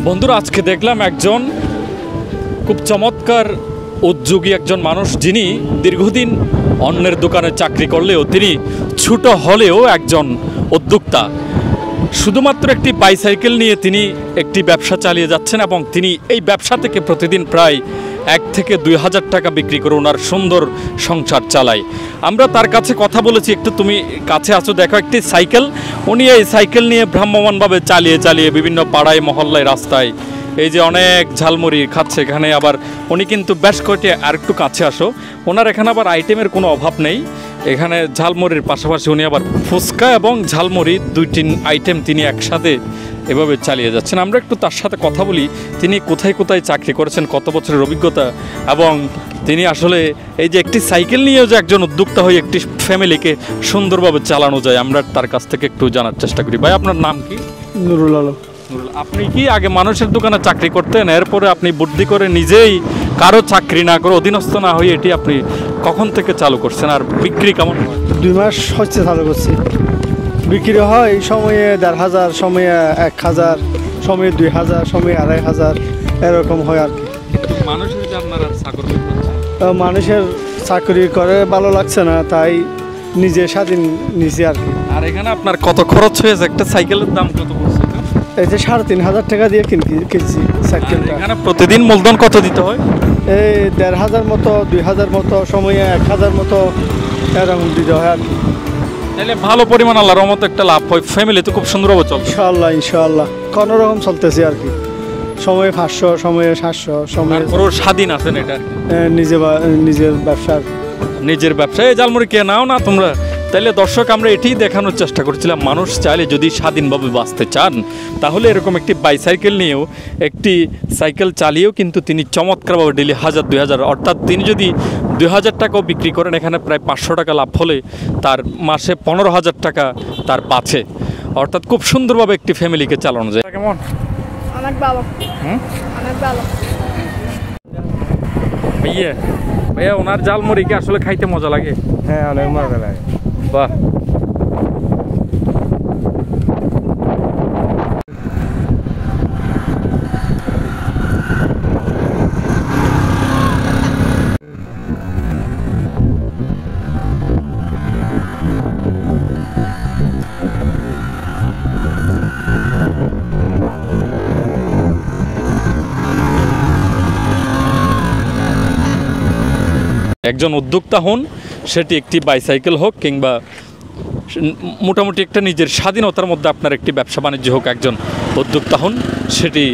বন্ধুরা, আজকে দেখলাম একজন খুব চমৎকার উদ্যোগী একজন মানুষ, যিনি দীর্ঘদিন অন্যের দোকানে চাকরি করলেও তিনি ছোট হলেও একজন উদ্যোক্তা। শুধুমাত্র একটি বাইসাইকেল নিয়ে তিনি একটি ব্যবসা চালিয়ে যাচ্ছেন এবং তিনি এই ব্যবসা থেকে প্রতিদিন প্রায় 1 থেকে 2,000 টাকা বিক্রি করে ওনার সুন্দর সংসার চালায়। আমরা তার কাছে কথা বলেছি, একটু তুমি কাছে আসো, দেখো একটি সাইকেল। উনি এই সাইকেল নিয়ে ভ্রাম্যমানভাবে চালিয়ে বিভিন্ন পাড়ায় মহল্লায় রাস্তায় এই যে অনেক ঝালমুড়ি খাচ্ছে এখানে। আবার উনি কিন্তু বেশ কয়েকটি, আর একটু কাছে আসো, ওনার এখানে আবার আইটেমের কোনো অভাব নেই। এখানে ঝালমুড়ির পাশাপাশি উনি আবার ফুচকা এবং ঝালমুড়ি 2-3 আইটেম তিনি একসাথে এভাবে চালিয়ে যাচ্ছেন। আমরা একটু তার সাথে কথা বলি, তিনি কোথায় কোথায় চাকরি করেছেন, কত বছরের অভিজ্ঞতা, এবং তিনি আসলে এই যে একটি সাইকেল নিয়েও যে একজন উদ্যোক্তা হয়ে একটি ফ্যামিলিকে সুন্দরভাবে চালানো যায়, আমরা তার কাছ থেকে একটু জানার চেষ্টা করি। ভাই, আপনার নাম কি? নুরুল আলম। আপনি কি আগে মানুষের দোকানে চাকরি করতেন, এরপরে আপনি বুদ্ধি করে নিজেই কারো চাকরি না করে অধীনস্থ না হয়ে এটি আপনি কখন থেকে চালু করছেন, আর বিক্রি কেমন? 2 মাস হচ্ছে চালু করছি। বিক্রি হয় সময়ে 1,500, সময়ে 1,000, সময়ে 2,000, সময়ে 2,500, এরকম হয় আর কি। মানুষের যে আপনারা চাকরি মানুষের চাকরি করে ভালো লাগছে না, তাই নিজে স্বাধীন নিছি আর কি। আর এখানে আপনার কত খরচ হয়েছে? একটা সাইকেলের দাম কত পড়ছে? এই যে 3,500 টাকা দিয়ে কিনছি সাইকেলটা। এখানে প্রতিদিন মূলধন কত দিতে হয়? এই 1,500 মতো, 2,000 মতো, সময়ে 1,000 মতো এরকম দিতে হয় আর কি। তাহলে ভালো পরিমাণ আল্লাহর রহমতে একটা লাভ হয়, ফ্যামিলি তো খুব সুন্দরভাবে চলছে। ইনশাআল্লাহ কোনো রকম চলতেছে আর কি। সময়ে 500, সময়ে 700, সময়ে পুরো স্বাধীন আছেন এটা আর কি। নিজের ব্যবসা। নিজের ব্যবসায় জালমুড়ি কে নাও না তোমরা। তাইলে দর্শক, আমরা এটাই দেখানোর চেষ্টা করছিলাম, মানুষ চাইলে যদি স্বাধীনভাবে বাঁচতে চান তাহলে এরকম একটি বাইসাইকেল নিয়েও, একটি সাইকেল চালিয়েও কিন্তু তিনি চমৎকারভাবে ডেলি 1,000-2,000, অর্থাৎ তিনি যদি 2,000 টাকাও বিক্রি করেন, এখানে প্রায় 500 টাকা লাভ হলে তার মাসে 15,000 টাকা তার বাঁচে। অর্থাৎ খুব সুন্দরভাবে একটি ফ্যামিলিকে চালানো যায়। কেমন? অনেক ভালো। অনেক ভালো। ভাইয়া, ওনার ঝালমুড়ি কি আসলে খাইতে মজা লাগে? হ্যাঁ, অনেক মজা লাগে। বাহ। একজন উদ্যোক্তা হন, সেটি একটি বাইসাইকেল হোক কিংবা মোটামুটি একটা নিজের স্বাধীনতার মধ্যে আপনার একটি ব্যবসা বাণিজ্য হোক, একজন উদ্যোক্তা হন, সেটি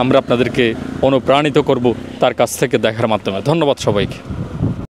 আমরা আপনাদেরকে অনুপ্রাণিত করব তার কাছ থেকে দেখার মাধ্যমে। ধন্যবাদ সবাইকে।